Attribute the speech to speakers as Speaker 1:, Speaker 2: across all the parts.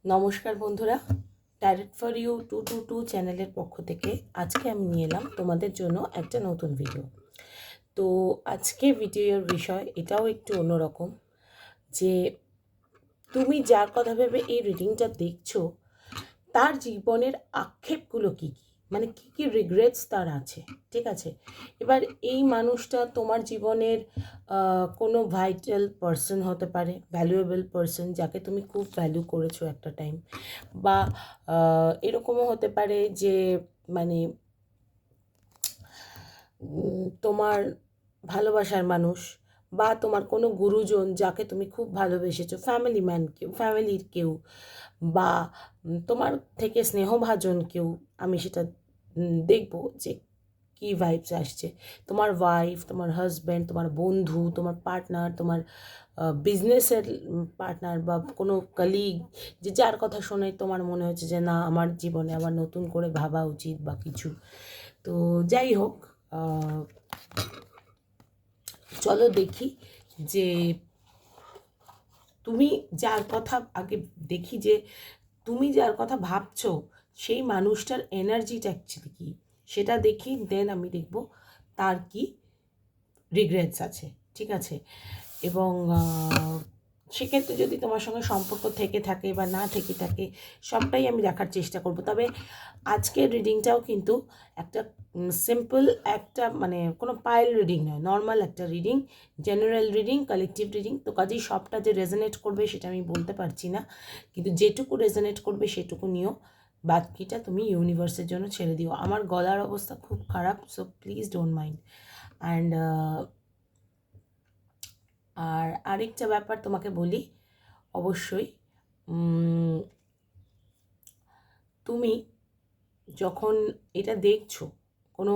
Speaker 1: নমস্কার বন্ধুরা, direct for you 222 চ্যানেলের পক্ষ থেকে আজকে আমি নিয়ে এলাম তোমাদের জন্য একটা নতুন ভিডিও। তো আজকে ভিডিওর বিষয় এটাও একটু অন্যরকম, যে তুমি যার কথা ভেবে এই রিডিংটা দেখছো তার জীবনের আক্ষেপগুলো কী কী, মানে কী কী রিগ্রেটস তার আছে। ঠিক আছে, এবার এই মানুষটা তোমার জীবনের কোনো ভাইটাল পার্সন হতে পারে, ভ্যালুয়েবল পার্সন যাকে তুমি খুব ভ্যালু করেছো একটা টাইম, বা এরকমও হতে পারে যে মানে তোমার ভালোবাসার মানুষ, বা তোমার কোনো গুরুজন যাকে তুমি খুব ভালোবেসেছো, ফ্যামিলির কেউ, বা তোমার থেকে স্নেহভাজন কেউ। আমি সেটা দেখব যে কী ভাইবস আসছে। তোমার ওয়াইফ, তোমার হাজব্যান্ড, তোমার বন্ধু, তোমার পার্টনার, তোমার বিজনেসের পার্টনার, বা কোনো কলিগ, যে যার কথা শুনে তোমার মনে হচ্ছে যে না, আমার জীবনে আবার নতুন করে ভাবা উচিত বা কিছু। তো যাই হোক, চলো দেখি যে তুমি যার কথা আগে দেখি যে তুমি যার কথা ভাবছো সেই মানুষটার এনার্জিটা অ্যাকচুয়ালি কী, সেটা দেখি। দেন আমি দেখব তার কি রিগ্রেটস আছে। ঠিক আছে, এবং সেক্ষেত্রে যদি তোমার সঙ্গে সম্পর্ক থেকে থাকে বা না থেকে থাকে, সবটাই আমি দেখার চেষ্টা করব। তবে আজকের রিডিংটাও কিন্তু একটা সিম্পল একটা, মানে কোনো পাইল রিডিং নয়, নর্মাল একটা reading, general reading, collective reading. তো কাজেই সবটা যে রেজোনেট করবে সেটা আমি বলতে পারছি না, কিন্তু যেটুকু রেজোনেট করবে সেটুকু নিও, বাকিটা তুমি ইউনিভার্সের জন্য ছেড়ে দিও। আমার গলার অবস্থা খুব খারাপ, so please don't mind. And আর আরেকটা ব্যাপার তোমাকে বলি, অবশ্যই তুমি যখন এটা দেখছো, কোনো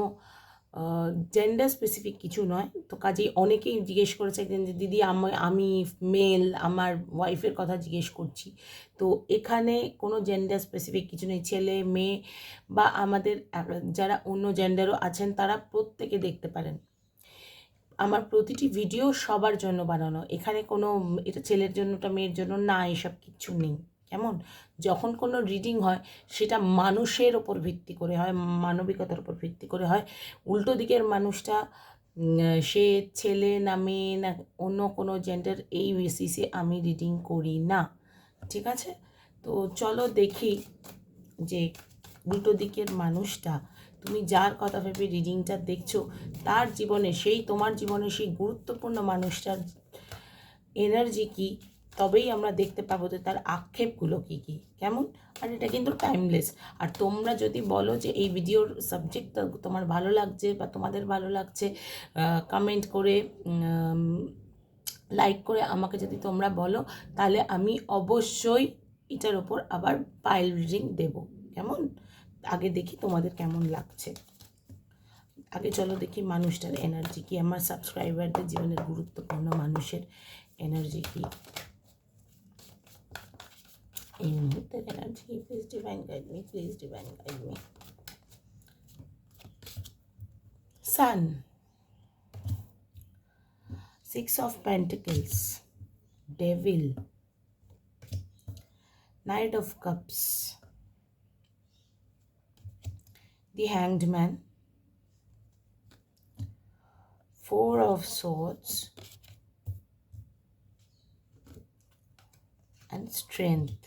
Speaker 1: জেন্ডার স্পেসিফিক কিছু নয়। তো কাজেই অনেকেই জিজ্ঞেস করেছে যে দিদি আমি মেল, আমার ওয়াইফের কথা জিজ্ঞেস করছি। তো এখানে কোনো জেন্ডার স্পেসিফিক কিছু নেই, ছেলে মেয়ে বা আমাদের যারা অন্য জেন্ডারও আছেন তারা প্রত্যেকে দেখতে পারেন। আমার প্রতিটি ভিডিও সবার জন্য বানানো, এখানে কোনো এটা ছেলের জন্য, ওটা মেয়ের জন্য না, এসব কিচ্ছু নেই। কেমন, যখন কোনো রিডিং হয় সেটা মানুষের ওপর ভিত্তি করে হয়, মানবিকতার উপর ভিত্তি করে হয়। উল্টো দিকের মানুষটা সে ছেলে না মেয়ে না অন্য কোনো জেন্ডার, এই বেসিসে আমি রিডিং করি না। ঠিক আছে, তো চলো দেখি যে উল্টো দিকের মানুষটা, তুমি যার কথা ভেবে রিডিংটা দেখছো, তার জীবনে, সেই তোমার জীবনে সেই গুরুত্বপূর্ণ মানুষটার এনার্জি কী, তবেই আমরা দেখতে পাবো যে তার আক্ষেপগুলো কী কী, কেমন। আর এটা কিন্তু টাইমলেস। আর তোমরা যদি বলো যে এই ভিডিওর সাবজেক্টটা তোমার ভালো লাগছে বা তোমাদের ভালো লাগছে, কমেন্ট করে লাইক করে আমাকে যদি তোমরা বলো, তাহলে আমি অবশ্যই এটার ওপর আবার পাইল রিডিং দেবো। কেমন, আগে দেখি তোমাদের কেমন লাগছে। আগে চলো দেখি মানুষটার এনার্জি কি, আমার সাবস্ক্রাইবারদের জীবনের গুরুত্বপূর্ণ মানুষের এনার্জি কি এই মুহূর্তের energy. Please divine guide me, please divine guide me. Sun, 6 of Pentacles, Devil, Knight of Cups, the Hanged Man, 4 of Swords, and Strength.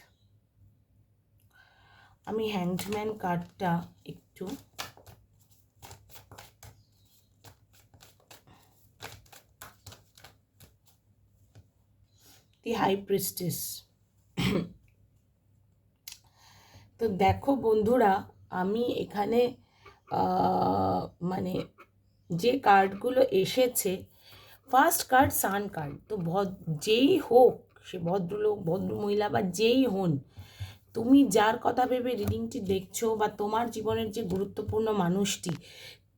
Speaker 1: আমি হ্যাংডম্যান কার্ডটা একটু দি হাই প্রিস্টেস। তো দেখো বন্ধুরা, আমি এখানে মানে যে কার্ডগুলো এসেছে, ফার্স্ট কার্ড সান কার্ড। তো যেই হোক, সে ভদ্রলোক, ভদ্রমহিলা বা যেই হন, তুমি যার কথা ভেবে রিডিংটি দেখছো বা তোমার জীবনের যে গুরুত্বপূর্ণ মানুষটি,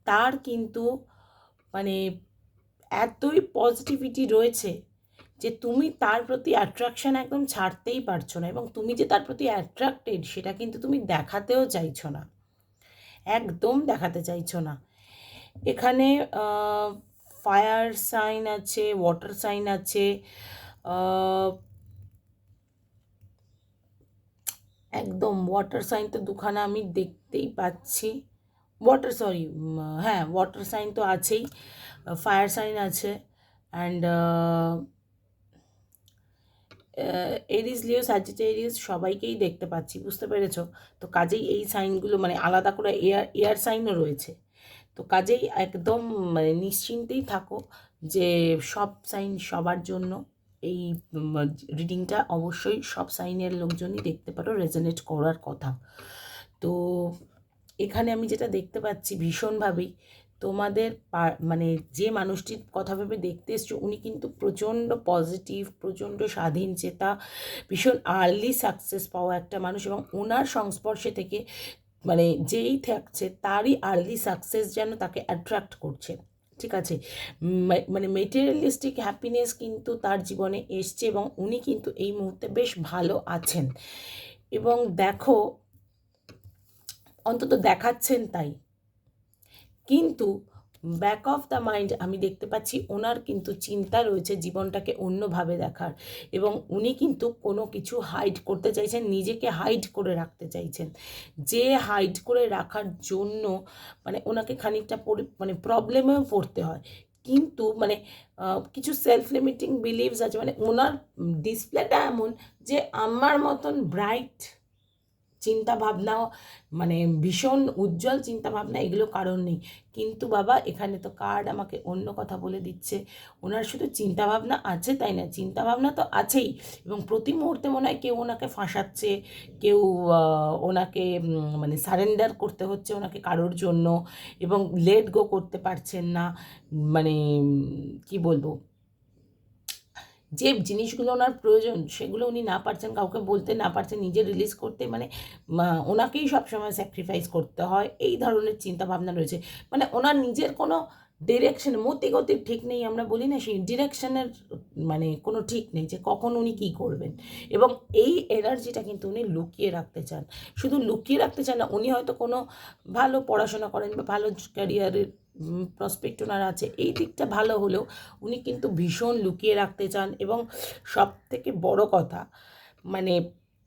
Speaker 1: তার কিন্তু মানে এতই পজিটিভিটি রয়েছে যে তুমি তার প্রতি অ্যাট্রাকশান একদম ছাড়তেই পারছো না, এবং তুমি যে তার প্রতি অ্যাট্রাক্টেড সেটা কিন্তু তুমি দেখাতেও চাইছো না, একদম দেখাতে চাইছো না। এখানে ফায়ার সাইন আছে, ওয়াটার সাইন আছে, একদম ওয়াটার সাইন তো দুখানা আমি দেখতেই পাচ্ছি। হ্যাঁ, ওয়াটার সাইন তো আছেই, ফায়ার সাইন আছে, অ্যান্ড এরিস, লিও, স্যাজিটেরিয়াস সবাইকেই দেখতে পাচ্ছি, বুঝতে পেরেছো? তো কাজেই এই সাইনগুলো মানে আলাদা করে এয়ার সাইনও রয়েছে। তো কাজেই একদম মানে নিশ্চিন্তেই থাকো যে সব সাইন সবার জন্য এই রিডিংটা অবশ্যই সব সাইনের লোকজনই দেখতে পারো, রেজোনেট করার কথা। তো এখানে আমি যেটা দেখতে পাচ্ছি ভীষণভাবেই তোমাদের মানে যে মানুষটির কথা ভেবে দেখতে এসছো উনি কিন্তু প্রচণ্ড পজিটিভ, প্রচণ্ড স্বাধীন চেতা, ভীষণ আর্লি সাকসেস পাওয়া একটা মানুষ, এবং ওনার সংস্পর্শে থেকে মানে যেই থাকছে তারই আর্লি সাকসেস যেন তাকে অ্যাট্রাক্ট করছে। ঠিক আছে, মানে মেটেরিয়ালিস্টিক হ্যাপিনেস কিন্তু তার জীবনে এসছে, এবং উনি কিন্তু এই মুহূর্তে বেশ ভালো আছেন, এবং দেখো অন্তত দেখাচ্ছেন তাই। কিন্তু ব্যাক অফ দ্য মাইন্ড আমি দেখতে পাচ্ছি ওনার কিন্তু চিন্তা রয়েছে জীবনটাকে অন্যভাবে দেখার, এবং উনি কিন্তু কোনো কিছু হাইড করতে চাইছেন, নিজেকে হাইড করে রাখতে চাইছেন, যে হাইড করে রাখার জন্য মানে ওনাকে খানিকটা মানে প্রবলেমেও পড়তে হয়। কিন্তু মানে কিছু সেলফ লিমিটিং বিলিভস আছে, মানে ওনার ডিসপ্লেটা এমন যে আমার মতন ব্রাইট চিন্তা ভাবনা, মানে ভীষণ উজ্জ্বল চিন্তা ভাবনা এগুলো কারণ নেই। কিন্তু বাবা এখানে তো কার্ড আমাকে অন্য কথা বলে দিচ্ছে, ওনার শুধু চিন্তা ভাবনা আছে তাই না, চিন্তা ভাবনা তো আছেই, এবং প্রতি মুহূর্তে মনে হয় কেউ ওনাকে ফাঁসাচ্ছে, কেউ ওনাকে মানে সারেন্ডার করতে হচ্ছে ওনাকে কারোর জন্য, এবং লেট গো করতে পারছেন না, মানে কি বলবো, যে জিনিসগুলো ওনার প্রয়োজন সেগুলো উনি না পারছেন কাউকে বলতে, না পারছেন নিজে রিলিজ করতে, মানে ওনাকেই সবসময় স্যাক্রিফাইস করতে হয়, এই ধরনের চিন্তাভাবনা রয়েছে। মানে ওনার নিজের কোনো ডিরেকশন, মতিগতির ঠিক নেই, আমরা বলি না সেই ডিরেকশনের মানে কোনো ঠিক নেই যে কখন উনি কী করবেন, এবং এই এনার্জিটা কিন্তু উনি লুকিয়ে রাখতে চান। শুধু লুকিয়ে রাখতে চান না, উনি হয়তো কোনো ভালো পড়াশোনা করেন বা ভালো ক্যারিয়ারের প্রসপেক্ট ওনার আছে, এই দিকটা ভালো হলেও উনি কিন্তু ভীষণ লুকিয়ে রাখতে চান, এবং সব থেকে বড় কথা মানে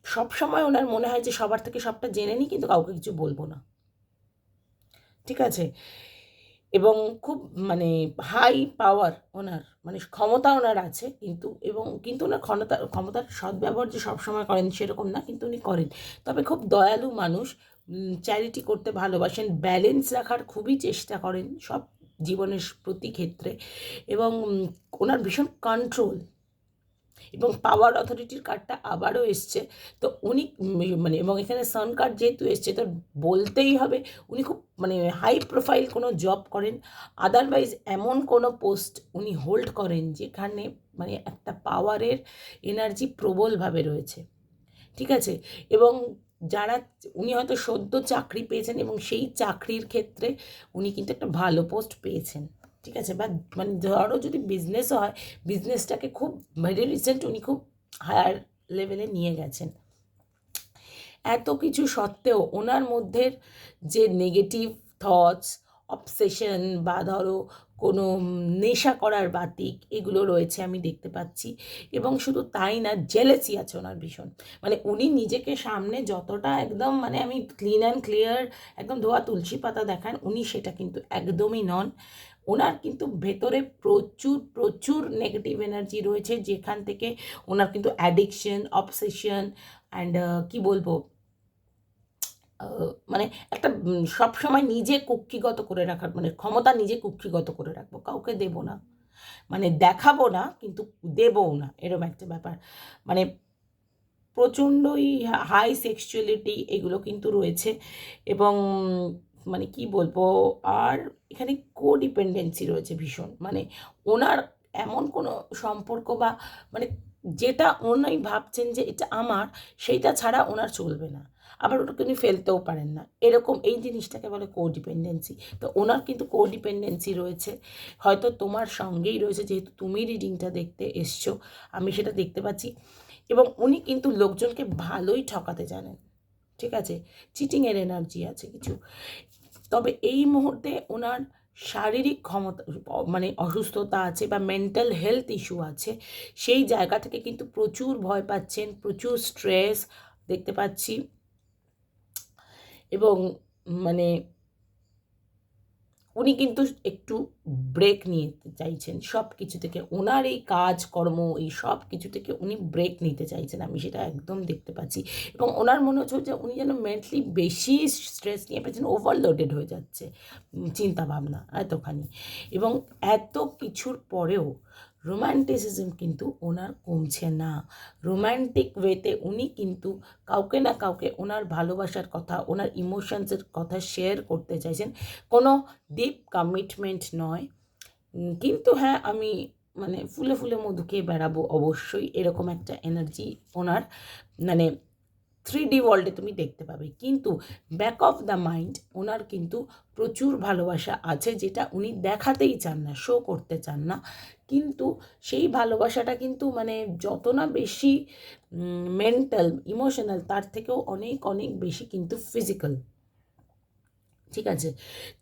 Speaker 1: সব সময় ওনার মনে হয় যে সবার থেকে সবটা জেনে নিই কিন্তু কাউকে কিছু বলবো না। ঠিক আছে, এবং খুব মানে হাই পাওয়ার ওনার, মানে ক্ষমতা ওনার আছে, কিন্তু ওনার ক্ষমতার সদ্ব্যবহার যে সবসময় করেন সেরকম না, কিন্তু উনি করেন। তবে খুব দয়ালু মানুষ, চ্যারিটি করতে ভালোবাসেন, ব্যালেন্স রাখার খুবই চেষ্টা করেন সব জীবনের প্রতি ক্ষেত্রে, এবং ওনার ভীষণ কন্ট্রোল, এবং পাওয়ার অথরিটির কার্ডটা আবারও এসছে। তো উনি মানে এবং এখানে সান কার্ড যেহেতু এসছে তো বলতেই হবে উনি খুব মানে হাই প্রোফাইল কোনো জব করেন, আদারওয়াইজ এমন কোনো পোস্ট উনি হোল্ড করেন যেখানে মানে একটা পাওয়ারের এনার্জি প্রবলভাবে রয়েছে। ঠিক আছে, এবং যারা উনি হয়তো সদ্য চাকরি পেয়েছেন এবং সেই চাকরির ক্ষেত্রে উনি কিন্তু একটা ভালো পোস্ট পেয়েছেন। ঠিক আছে, বা মানে ধরো যদি বিজনেসও হয়, বিজনেসটাকে খুব ভেরি রিসেন্ট উনি খুব হায়ার লেভেলে নিয়ে গেছেন। এত কিছু সত্ত্বেও ওনার মধ্যে যে নেগেটিভ থটস, অবসেশন, বা ধরো কোনো নেশা করার বাতিক এগুলো রয়েছে আমি দেখতে পাচ্ছি, এবং শুধু তাই না, জেলেসি আছে ওনার ভীষণ। মানে উনি নিজেকে সামনে যতটা একদম মানে আমি ক্লিন অ্যান্ড ক্লিয়ার একদম ধোয়া তুলসী পাতা দেখান, উনি সেটা কিন্তু একদমই নন। ওনার কিন্তু ভেতরে প্রচুর প্রচুর নেগেটিভ এনার্জি রয়েছে, যেখান থেকে ওনার কিন্তু অ্যাডিকশন, অবসেশন, অ্যান্ড কি বলবো, মানে একটা সবসময় নিজে কুক্ষিগত করে রাখার মানে ক্ষমতা, নিজে কুক্ষিগত করে রাখবো, কাউকে দেব না, মানে দেখাবো না কিন্তু দেবও না, এরকম একটা ব্যাপার। মানে প্রচণ্ডই হাই সেক্সুয়ালিটি এগুলো কিন্তু রয়েছে, এবং মানে কি বলবো, আর এখানে কোডিপেন্ডেন্সি রয়েছে ভীষণ, মানে ওনার এমন কোনো সম্পর্ক বা মানে যেটা উনি ভাবছেন যে এটা আমার, সেইটা ছাড়া ওনার চলবে না, আবার ওটাকে উনি ফেলতেও পারেন না, এরকম এই জিনিসটাকে বলে কোডিপেন্ডেন্সি। তো ওনার কিন্তু কোডিপেন্ডেন্সি রয়েছে, হয়তো তোমার সঙ্গেই রয়েছে, যেহেতু তুমি রিডিংটা দেখতে এসছো আমি সেটা দেখতে পাচ্ছি, এবং উনি কিন্তু লোকজনকে ভালোই ঠকাতে জানেন। ঠিক আছে, চিটিংয়ের এনার্জি আছে কিছু, তবে এই মুহূর্তে ওনার শারীরিক ক্ষমতা মানে অসুস্থতা আছে বা মেন্টাল হেলথ ইস্যু আছে, সেই জায়গা থেকে কিন্তু প্রচুর ভয় পাচ্ছেন, প্রচুর স্ট্রেস দেখতে পাচ্ছি, এবং মানে উনি কিন্তু একটু ব্রেক নিতে চাইছেন সব কিছু থেকে। ওনার এই কাজকর্ম এই সব কিছু থেকে উনি ব্রেক নিতে চাইছেন, আমি সেটা একদম দেখতে পাচ্ছি। এবং ওনার মনে হচ্ছে যে উনি যেন মেন্টালি বেশি স্ট্রেস নিয়ে ফেলছেন, ওভারলোডেড হয়ে যাচ্ছে চিন্তাভাবনা এতখানি। এবং এত কিছুর পরেও রোম্যান্টিসিজম কিন্তু ওনার কমছে না। রোম্যান্টিক ওয়েতে উনি কিন্তু কাউকে না কাউকে ওনার ভালোবাসার কথা, ওনার ইমোশনসের কথা শেয়ার করতে চাইছেন। কোনো ডিপ কমিটমেন্ট নয়, কিন্তু হ্যাঁ আমি মানে ফুলে ফুলে মধু খেয়ে বেড়াবো অবশ্যই, এরকম একটা এনার্জি ওনার মানে 3D ওয়ার্ল্ডে তুমি দেখতে পাবে। কিন্তু ব্যাক অফ দ্য মাইন্ড ওনার কিন্তু প্রচুর ভালোবাসা আছে, যেটা উনি দেখাতেই চান না, শো করতে চান না। কিন্তু সেই ভালোবাসাটা কিন্তু মানে যত না বেশি মেন্টাল ইমোশনাল, তার থেকেও অনেক অনেক বেশি কিন্তু ফিজিক্যাল। ঠিক আছে,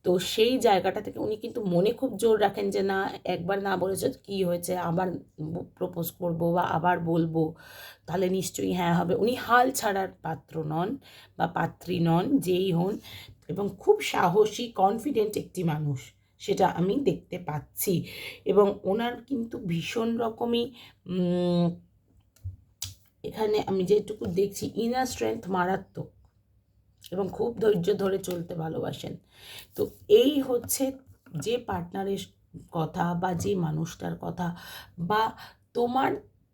Speaker 1: তো সেই জায়গাটা থেকে উনি কিন্তু মনে খুব জোর রাখেন যে না, একবার না বলেছে কি হয়েছে, আবার প্রপোজ করবো বা আবার বলবো, তাহলে নিশ্চয়ই হ্যাঁ হবে। উনি হাল ছাড়ার পাত্র নন বা পাত্রী নন, যেই হন। এবং খুব সাহসী কনফিডেন্ট একটি মানুষ, সেটা আমি দেখতে পাচ্ছি। এবং ওনার কিন্তু ভীষণ রকমই এখানে আমি যেটুকু দেখছি ইনার স্ট্রেংথ মারাত্মক, এবং খুব ধৈর্য ধরে চলতে ভালোবাসেন। তো এই হচ্ছে যে পার্টনারের কথা বা যে মানুষটার কথা, বা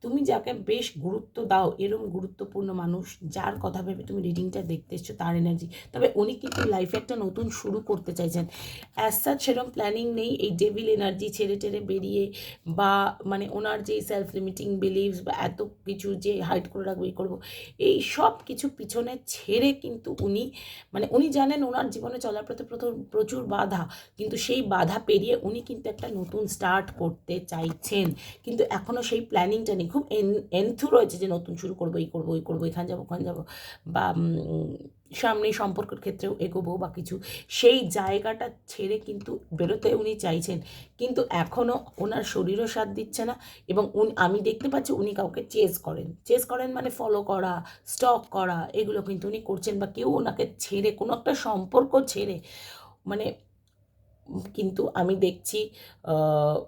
Speaker 1: তুমি যাকে বেশ গুরুত্ব দাও, এরম গুরুত্বপূর্ণ মানুষ যার কথা ভেবে তুমি রিডিংটা দেখতে এসছো, তার এনার্জি। তবে উনি কিন্তু লাইফে একটা নতুন শুরু করতে চাইছেন। অ্যাজ সাচ সেরকম প্ল্যানিং নেই এই ডেভিল এনার্জি ছেড়ে টেরে বেরিয়ে, বা মানে ওনার যে সেলফ লিমিটিং বিলিভস বা এত কিছু যে হাইড করে রাখবো এই করবো, এই সব কিছু পিছনে ছেড়ে কিন্তু উনি জানেন ওনার জীবনে চলার পথে প্রচুর বাধা, কিন্তু সেই বাধা পেরিয়ে উনি কিন্তু একটা নতুন স্টার্ট করতে চাইছেন। কিন্তু এখনও সেই প্ল্যানিংটা নেই, খুব এনথু রয়েছে যে নতুন শুরু করবো, এই করবো ওই করবো, এখানে যাবো ওখানে যাবো, বা সামনে সম্পর্কের ক্ষেত্রেও এগোবো বা কিছু, সেই জায়গাটা ছেড়ে কিন্তু বেরোতে উনি চাইছেন। কিন্তু এখনও ওনার শরীরও সাথ দিচ্ছে না। এবং আমি দেখতে পাচ্ছি উনি কাউকে চেস করেন মানে ফলো করা, স্টক করা, এগুলো কিন্তু উনি করছেন। বা কেউ ওনাকে ছেড়ে, কোনো একটা সম্পর্ক ছেড়ে মানে, কিন্তু আমি দেখছি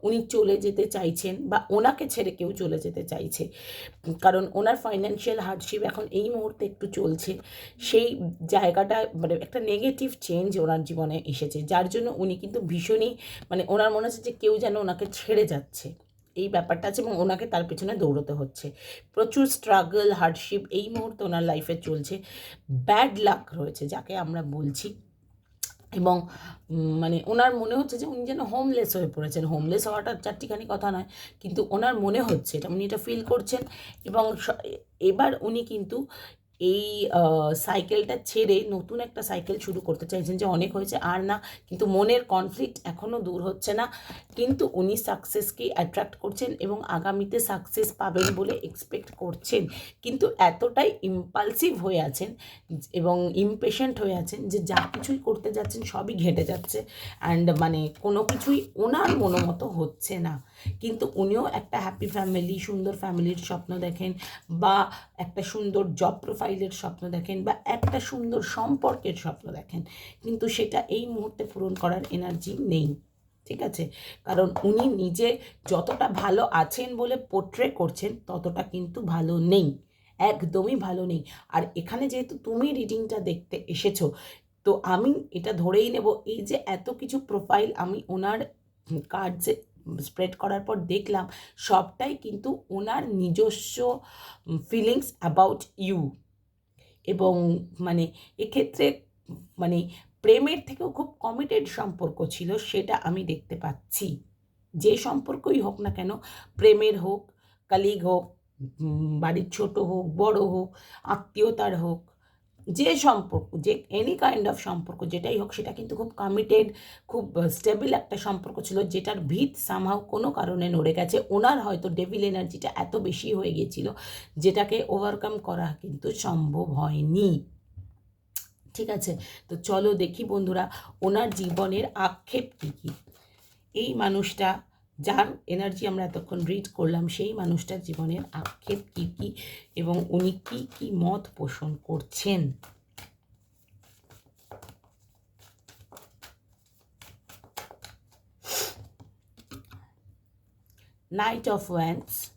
Speaker 1: উনি চলে যেতে চাইছেন, বা ওনাকে ছেড়ে কেউ চলে যেতে চাইছে। কারণ ওনার ফাইন্যান্সিয়াল হার্ডশিপ এখন এই মুহূর্তে একটু চলছে। সেই জায়গাটা মানে একটা নেগেটিভ চেঞ্জ ওনার জীবনে এসেছে, যার জন্য উনি কিন্তু ভীষণই মানে ওনার মনে হচ্ছে যে কেউ যেন ওনাকে ছেড়ে যাচ্ছে, এই ব্যাপারটা আছে। এবং ওনাকে তার পেছনে দৌড়তে হচ্ছে। প্রচুর স্ট্রাগল হার্ডশিপ এই মুহূর্তে ওনার লাইফে চলছে। ব্যাড লাক রয়েছে যাকে আমরা বলছি। এবং মানে ওনার মনে হচ্ছে যে উনি যেন হোমলেস হয়ে পড়েছেন। হোমলেস হওয়াটা চারটিখানি কথা নয়, কিন্তু ওনার মনে হচ্ছে এটা, উনি এটা ফিল করছেন। এবং এবার উনি কিন্তু এই সাইকেলটা ছেড়ে নতুন একটা সাইকেল শুরু করতে চাইছেন, যে অনেক হয়েছে আর না। কিন্তু মনের কনফ্লিক্ট এখনও দূর হচ্ছে না। কিন্তু উনি সাকসেসকেই অ্যাট্রাক্ট করছেন এবং আগামীতে সাকসেস পাবেন বলে এক্সপেক্ট করছেন। কিন্তু এতটাই ইম্পালসিভ হয়ে আছেন এবং ইমপেশেন্ট হয়ে আছেন যে যা কিছুই করতে যাচ্ছেন সবই ঘেঁটে যাচ্ছে। অ্যান্ড মানে কোনো কিছুই ওনার মতো হচ্ছে না। কিন্তু উনিও একটা হ্যাপি ফ্যামিলি, সুন্দর ফ্যামিলির স্বপ্ন দেখেন, বা একটা সুন্দর জব প্রোফাইলের স্বপ্ন দেখেন, বা একটা সুন্দর সম্পর্কের স্বপ্ন দেখেন। কিন্তু সেটা এই মুহূর্তে পূরণ করার এনার্জি নেই। ঠিক আছে, কারণ উনি নিজে যতটা ভালো আছেন বলে পোট্রে করছেন, ততটা কিন্তু ভালো নেই, একদমই ভালো নেই। আর এখানে যেহেতু তুমি রিডিংটা দেখতে এসেছো, তো আমি এটা ধরেই নেব, এই যে এত কিছু প্রোফাইল আমি ওনার কার্ডসে স্প্রেড করার পর দেখলাম, সবটাই কিন্তু ওনার নিজস্ব ফিলিংস অ্যাবাউট ইউ। এবং মানে এক্ষেত্রে মানে প্রেমের থেকেও খুব কমিটেড সম্পর্ক ছিল, সেটা আমি দেখতে পাচ্ছি। যে সম্পর্কই হোক না কেন, প্রেমের হোক, কালিগ হোক, বাড়ির ছোট হোক বড় হোক, আত্মীয়তার হোক, যে সম্পর্ক, যে এনি কাইন্ড অফ সম্পর্ক যেটাই হোক, সেটা কিন্তু খুব কমিটেড, খুব স্টেবল একটা সম্পর্ক ছিল, যেটার ভিত সামহাও কোনো কারণে নড়ে গেছে। ওনার হয়তো ডেভিল এনার্জিটা এত বেশি হয়ে গিয়েছিল, যেটাকে ওভারকাম করা কিন্তু সম্ভব হয়নি। ঠিক আছে, তো চলো দেখি বন্ধুরা, ওনার জীবনের আক্ষেপ কী কী। এই মানুষটা, যার এনার্জি আমরা এতক্ষণ রিড করলাম, সেই মানুষটার জীবনের আক্ষেপ কী কী, এবং উনি কী কী মত পোষণ করছেন। Knight of Wands,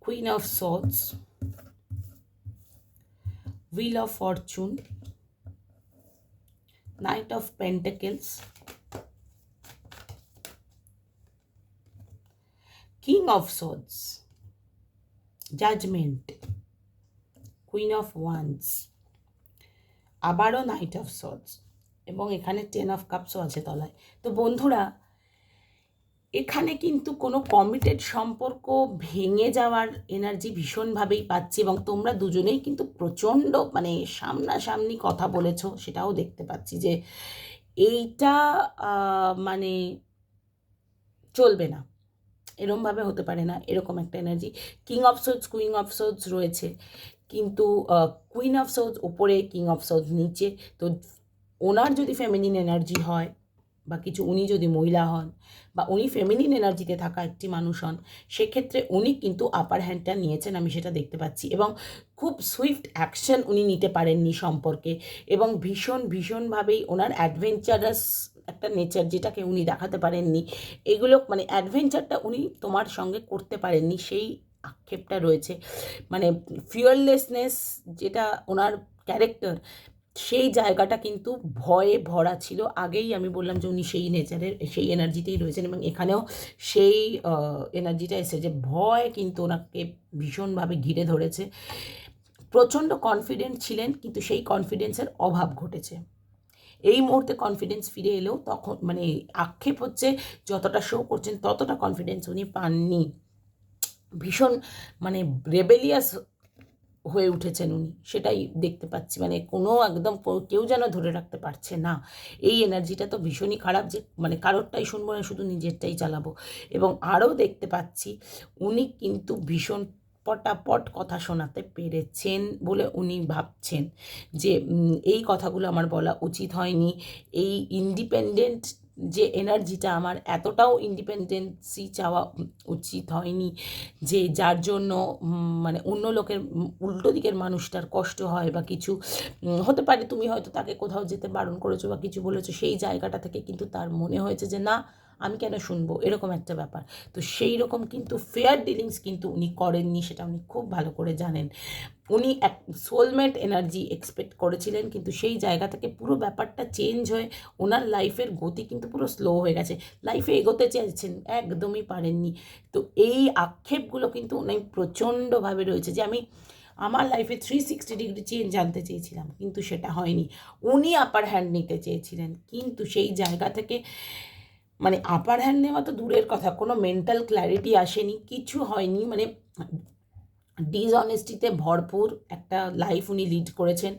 Speaker 1: Queen of Swords, Wheel of Fortune, Knight of Pentacles, King of Swords, Judgment, Queen of Wands, আবারও নাইট অফ সর্ডস, এবং এখানে 10 অফ কাপসও আছে তলায়। তো বন্ধুরা, এখানে কিন্তু কোনো কমিটেড সম্পর্ক ভেঙে যাওয়ার এনার্জি ভীষণভাবেই পাচ্ছি, এবং তোমরা দুজনেই কিন্তু প্রচণ্ড মানে সামনাসামনি কথা বলেছো, সেটাও দেখতে পাচ্ছি যে এইটা মানে চলবে না, এরমভাবে হতে পারে না, এরকম একটা energy. King of swords, queen of swords রয়েছে, কিন্তু কুইন অফ সোর্ডস ওপরে, কিং অফ সোর্ডস নিচে। তো ওনার যদি ফেমিনিন এনার্জি হয় বা কিছু, উনি যদি মহিলা হন বা উনি ফেমিনিন এনার্জিতে থাকা একটি মানুষ হন, সেক্ষেত্রে উনি কিন্তু আপার হ্যান্ডটা নিয়েছেন, আমি সেটা দেখতে পাচ্ছি। এবং খুব সুইফট অ্যাকশন উনি নিতে পারেননি সম্পর্কে, এবং ভীষণভাবেই ওনার অ্যাডভেঞ্চারাস একটা নেচার যেটাকে উনি দেখাতে পারেননি, এগুলো মানে অ্যাডভেঞ্চারটা উনি তোমার সঙ্গে করতে পারেননি, সেই আক্ষেপটা রয়েছে। মানে ফিয়ারলেসনেস যেটা ওনার ক্যারেক্টার, সেই জায়গাটা কিন্তু ভয়ে ভরা ছিল। আগেই আমি বললাম যে উনি সেই নেচারের, সেই এনার্জিতেই রয়েছেন, এবং এখানেও সেই এনার্জিটা এসে যে ভয় কিন্তু ওনাকে ভীষণভাবে ঘিরে ধরেছে। প্রচণ্ড কনফিডেন্ট ছিলেন, কিন্তু সেই কনফিডেন্সের অভাব ঘটেছে। এই মুহূর্তে কনফিডেন্স ফিরে এলেও তখন মানে আক্ষেপ হচ্ছে, যতটা শো করছেন ততটা কনফিডেন্স উনি পাননি। ভীষণ মানে রেবেলিয়াস হয়ে উঠেছেন উনি, সেটাই দেখতে পাচ্ছি। মানে কোনো একদম কেউ যেন ধরে রাখতে পারছে না। এই এনার্জিটা তো ভীষণই খারাপ, যে মানে কারোরটাই শুনবো না, শুধু নিজেরটাই চালাবো। এবং আরও দেখতে পাচ্ছি উনি কিন্তু ভীষণ পটাপট কথা শোনাতে পেরেছেন বলে উনি ভাবছেন যে এই কথাগুলো আমার বলা উচিত হয়নি, এই ইন্ডিপেন্ডেন্ট যে এনার্জিটা, আমার এতটাও ইন্ডিপেন্ডেন্সি চাওয়া উচিত হয়নি, যে যার জন্য মানে অন্য লোকের উল্টো দিকের মানুষটার কষ্ট হয় বা কিছু হতে পারে। তুমি হয়তো তাকে কোথাও যেতে বারণ করেছো বা কিছু বলেছো, সেই জায়গাটা থেকে কিন্তু তার মনে হয়েছে যে না, আমি কেন শুনবো, এরকম একটা ব্যাপার। তো সেই রকম কিন্তু ফেয়ার ডিলিংস কিন্তু উনি করেননি, সেটা উনি খুব ভালো করে জানেন। উনি এক সোলমেট এনার্জি এক্সপেক্ট করেছিলেন, কিন্তু সেই জায়গা থেকে পুরো ব্যাপারটা চেঞ্জ হয়ে ওনার লাইফের গতি কিন্তু পুরো স্লো হয়ে গেছে। লাইফে এগোতে চাইছেন, একদমই পারেননি। তো এই আক্ষেপগুলো কিন্তু উনি প্রচণ্ডভাবে রয়েছে, যে আমি আমার লাইফে 360 ডিগ্রি চেঞ্জ আনতে চেয়েছিলাম, কিন্তু সেটা হয়নি। উনি আপার হ্যান্ড নিতে চেয়েছিলেন, কিন্তু সেই জায়গা থেকে মানে আপার হ্যান্ড নেওয়া তো দূরের কথা, কোনো মেন্টাল ক্ল্যারিটি আসেনি, কিছু হয়নি। মানে ডিসঅনেস্টিতে ভরপুর একটা লাইফ উনি লিড করেছেন।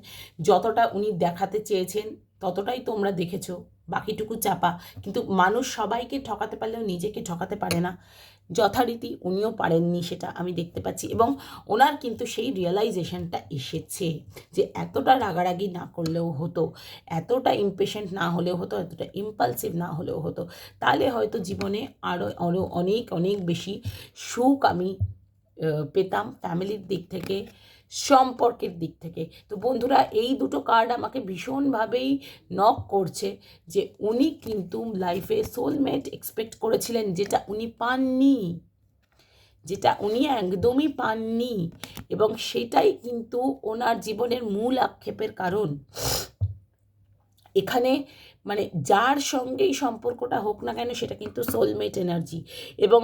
Speaker 1: যতটা উনি দেখাতে চেয়েছেন ততটাই তোমরা দেখেছো, বাকিটুকু চাপা। কিন্তু মানুষ সবাইকে ঠকাতে পারলেও নিজেকে ঠকাতে পারে না, যথারীতি উনিও পারেননি, সেটা আমি দেখতে পাচ্ছি। এবং ওনার কিন্তু সেই রিয়েলাইজেশনটা এসেছে যে এতটা রাগারাগি না করলেও হতো, এতটা ইমপেশেন্ট না হলেও হতো, এতটা ইম্পালসিভ না হলেও হতো, তাহলে হয়তো জীবনে আরও আরও অনেক অনেক বেশি সুখ আমি পেতাম, ফ্যামিলির দিক থেকে, সম্পর্কের দিক থেকে। তো বন্ধুরা, এই দুটো কার্ড আমাকে ভীষণভাবেই নক করছে যে উনি কিন্তু লাইফে সোলমেট এক্সপেক্ট করেছিলেন, যেটা উনি পাননি, যেটা উনি একদমই পাননি। এবং সেটাই কিন্তু ওনার জীবনের মূল আক্ষেপের কারণ। এখানে মানে যার সঙ্গেই সম্পর্কটা হোক না কেন, সেটা কিন্তু সোলমেট এনার্জি, এবং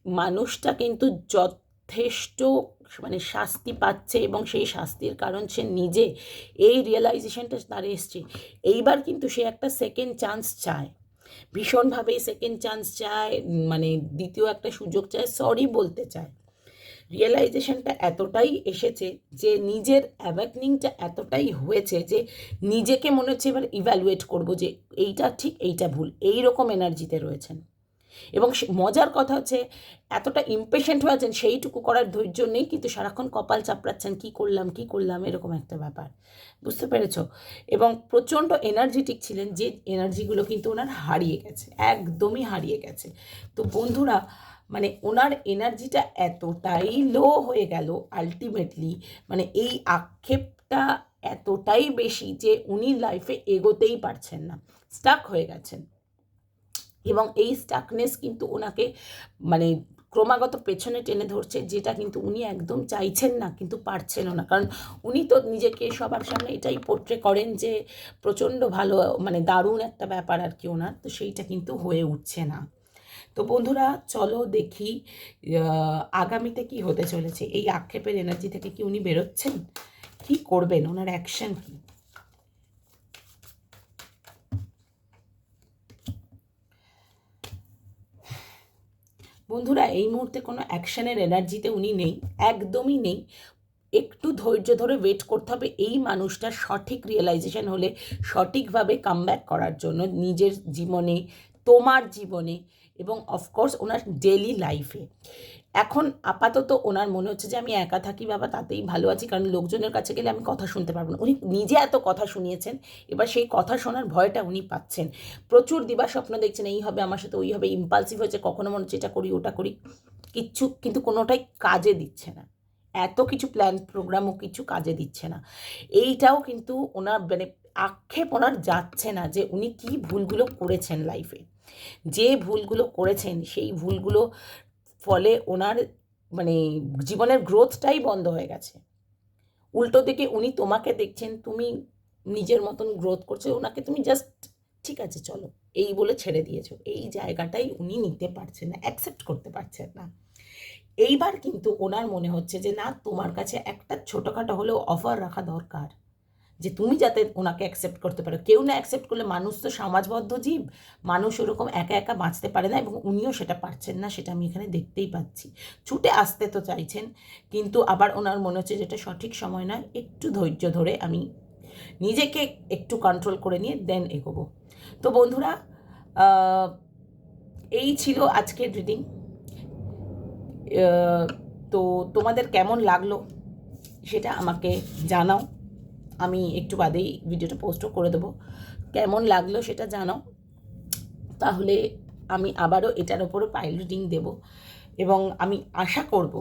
Speaker 1: মানুষটা কিন্তু যথেষ্ট মানে শাস্তি পাচ্ছে, এবং সেই শাস্তির কারণ সে নিজে। এই রিয়েলাইজেশনটা তার এসছে। এইবার কিন্তু সে একটা সেকেন্ড চান্স চায়, ভীষণভাবেই সেকেন্ড চান্স চায়, মানে দ্বিতীয় একটা সুযোগ চায়, সরি বলতে চায়। রিয়েলাইজেশনটা এতটাই এসেছে যে নিজের অ্যাওয়াকনিংটা এতটাই হয়েছে যে নিজেকে মনে হচ্ছে এবার ইভ্যালুয়েট করবো যে এইটা ঠিক এইটা ভুল, এই রকম এনার্জিতে রয়েছেন। এবং মজার কথা হচ্ছে, এতটা ইমপেশেন্ট হয়ে আছেন, সেইটুকু করার ধৈর্য নেই, কিন্তু সারাক্ষণ কপাল চাপড়াচ্ছেন, কী করলাম, এরকম একটা ব্যাপার, বুঝতে পেরেছ? এবং প্রচণ্ড এনার্জেটিক ছিলেন, যে এনার্জিগুলো কিন্তু ওনার হারিয়ে গেছে, একদমই হারিয়ে গেছে। তো বন্ধুরা, মানে ওনার এনার্জিটা এতটাই লো হয়ে গেল আলটিমেটলি, মানে এই আক্ষেপটা এতটাই বেশি যে উনি লাইফে এগোতেই পারছেন না, স্টাক হয়ে গেছেন। এবং এই স্টাকনেস কিন্তু ওনাকে মানে ক্রমাগত পেছনে টেনে ধরছে, যেটা কিন্তু উনি একদম চাইছেন না, কিন্তু পারছেনও না। কারণ উনি তো নিজেকে সবার সামনে এটাই পোট্রে করেন যে প্রচণ্ড ভালো, মানে দারুণ একটা ব্যাপার আর কি ওনার, তো সেইটা কিন্তু হয়ে উঠছে না। তো বন্ধুরা চলো দেখি আগামীতে কি হতে চলেছে। এই আক্ষেপের এনার্জি থেকে কি উনি বেরোচ্ছেন, কি করবেন, ওনার অ্যাকশন কি। বন্ধুরা এই মুহূর্তে কোনো অ্যাকশনের এনার্জিতে উনি নেই, একদমই নেই। একটু ধৈর্য ধরে ওয়েট করতে হবে এই মানুষটার সঠিক রিয়েলাইজেশন হলে, সঠিকভাবে কামব্যাক করার জন্য নিজের জীবনে, তোমার জীবনে, এবং অফকোর্স ওনার ডেলি লাইফে। এখন আপাতত ওনার মনে হচ্ছে যে আমি একা থাকি বাবা, তাতেই ভালো আছি, কারণ লোকজনের কাছে গেলে আমি কথা শুনতে পারবো না। উনি নিজে এত কথা শুনিয়েছেন, এবার সেই কথা শোনার ভয়টা উনি পাচ্ছেন। প্রচুর দিবাস্বপ্ন দেখছেন, এই হবে আমার সাথে, ওই হবে, ইম্পালসিভ হয়েছে, কখনো মনে হচ্ছে এটা করি ওটা করি, কিচ্ছু কিন্তু কোনোটাই কাজে দিচ্ছে না। এত কিছু প্ল্যান প্রোগ্রামও কিছু কাজে দিচ্ছে না। এইটাও কিন্তু ওনার মানে আক্ষেপ ওনার যাচ্ছে না যে উনি কী ভুলগুলো করেছেন লাইফে। যে ভুলগুলো করেছেন সেই ভুলগুলো ফলে ওনার মানে জীবনের গ্রোথটাই বন্ধ হয়ে গেছে। উল্টো দিকে উনি তোমাকে দেখছেন, তুমি নিজের মতন গ্রোথ করছো, ওনাকে তুমি জাস্ট ঠিক আছে চলো এই বলে ছেড়ে দিয়েছো। এই জায়গাটাই উনি নিতে পারছেন না, অ্যাকসেপ্ট করতে পারছেন না। এইবার কিন্তু ওনার মনে হচ্ছে যে না, তোমার কাছে একটা ছোটোখাটো হলেও অফার রাখা দরকার, যে তুমি যাতে ওনাকে অ্যাকসেপ্ট করতে পারো। কেউ না অ্যাকসেপ্ট করলে, মানুষ তো সমাজবদ্ধ জীব, মানুষ ওরকম একা একা বাঁচতে পারে না, এবং উনিও সেটা পারছেন না, সেটা আমি এখানে দেখতেই পাচ্ছি। ছুটে আসতে তো চাইছেন, কিন্তু আবার ওনার মনে হচ্ছে যেটা সঠিক সময় নয়, একটু ধৈর্য ধরে আমি নিজেকে একটু কন্ট্রোল করে নিয়ে দেন এগোবো। তো বন্ধুরা এই ছিল আজকের রিডিং। তো তোমাদের কেমন লাগলো সেটা আমাকে জানাও, আমি একটু বাদেই ভিডিওটা পোস্টও করে দেবো। কেমন লাগলো সেটা জানাও, তাহলে আমি আবারও এটার ওপরও পাইল রিডিং দেব, এবং আমি আশা করব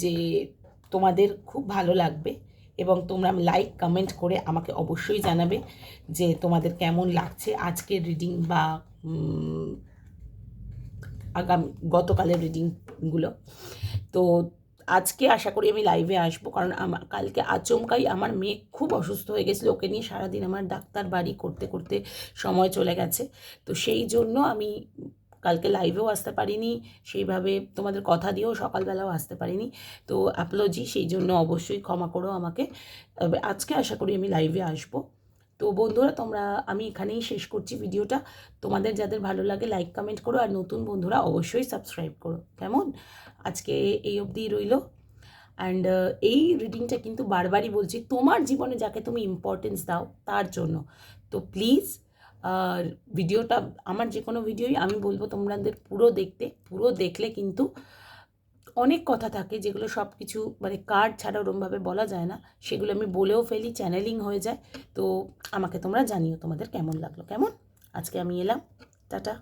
Speaker 1: যে তোমাদের খুব ভালো লাগবে, এবং তোমরা লাইক কমেন্ট করে আমাকে অবশ্যই জানাবে যে তোমাদের কেমন লাগছে আজকের রিডিং বা আগামী গতকালের রিডিংগুলো। তো আজকে আশা করি আমি লাইভে আসবো, কারণ আমার কালকে আচমকাই আমার মেয়ে খুব অসুস্থ হয়ে গেছিলো, ওকে নিয়ে সারাদিন আমার ডাক্তার বাড়ি করতে করতে সময় চলে গেছে। তো সেই জন্য আমি কালকে লাইভেও আসতে পারিনি, সেইভাবে তোমাদের কথা দিয়েও সকালবেলাও আসতে পারিনি। তো অ্যাপোলজি, সেই জন্য অবশ্যই ক্ষমা করো আমাকে। আজকে আশা করি আমি লাইভে আসবো। তো বন্ধুরা তোমরা, আমি এখানেই শেষ করছি ভিডিওটা। তোমাদের যাদের ভালো লাগে লাইক কমেন্ট করো, আর নতুন বন্ধুরা অবশ্যই সাবস্ক্রাইব করো। কেমন, আজকে এই অবধি রইল। অ্যান্ড এই রিডিংটা কিন্তু বারবারই বলছি, তোমার জীবনে যাকে তুমি ইম্পর্টেন্স দাও তার জন্য। তো প্লিজ ভিডিওটা, আমার যে কোনো ভিডিওই আমি বলবো তোমাদের পুরো দেখতে, পুরো দেখলে কিন্তু অনেক কথা থাকে যেগুলো সব কিছু মানে কার্ড ছাড়া ওরমভাবে বলা যায় না, সেগুলো আমি বলেও ফেলি, চ্যানেলিং হয়ে যায়। তো আমাকে তোমরা জানিও তোমাদের কেমন লাগলো। কেমন, আজকে আমি এলাম, টাটা।